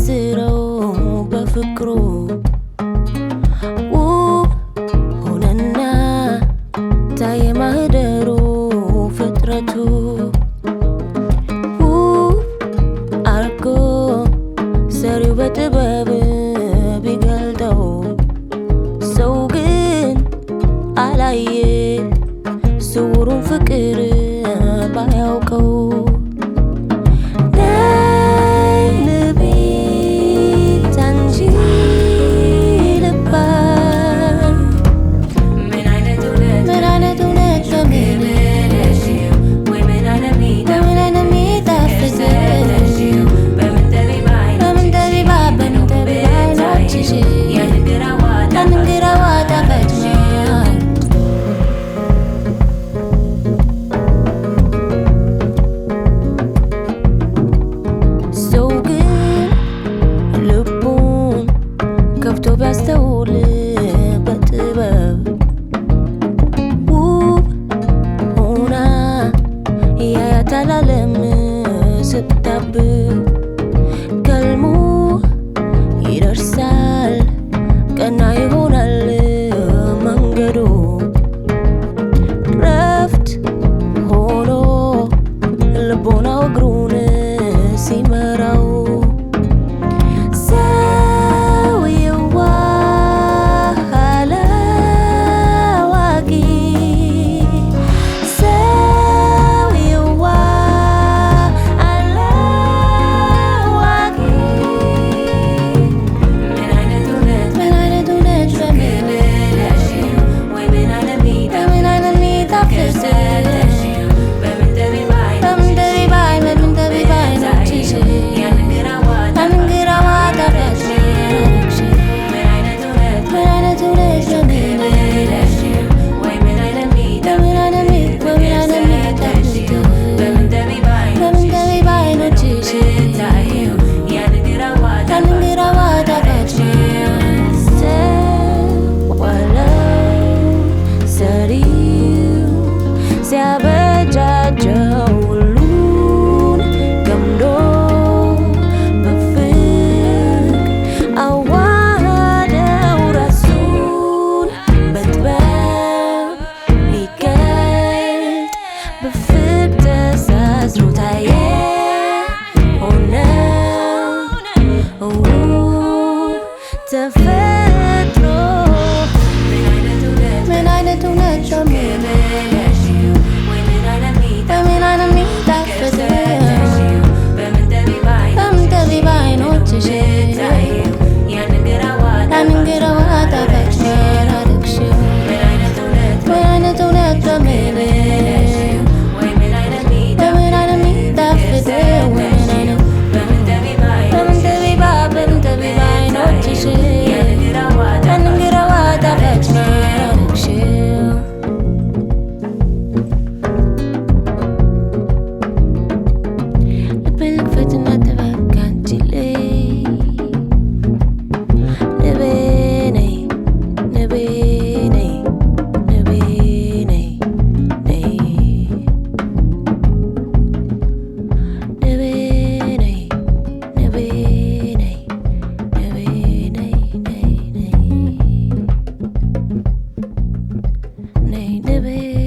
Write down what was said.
ሲያዘረዝረው በፍቅሩ ሆነና ታየ ማህደሩ ፍጥረቱ አርጎ ሰሪው በጥበብ ቢገልጠው ሰው ግን አላየ ስውሩን ፍቅር ባያውቀው ቢያስተውል በጥበብ ውብ ሆና ያያታል ዓለም ስታብብ ከልሙ ይደርሳል ቀና ይሆናል መንገዱ ረፍት ሆኖ ልቦናው እግሩን ሲመራው ሲያበጃጀው ሁሉን ገምዶ በፍቅር አዋህደው ራሱን በጥበብ ሊገልጥ በፍቅር ተሳስሮ ታየ ሆነው ተፈጥሮ ምን አይነት እውነት baby.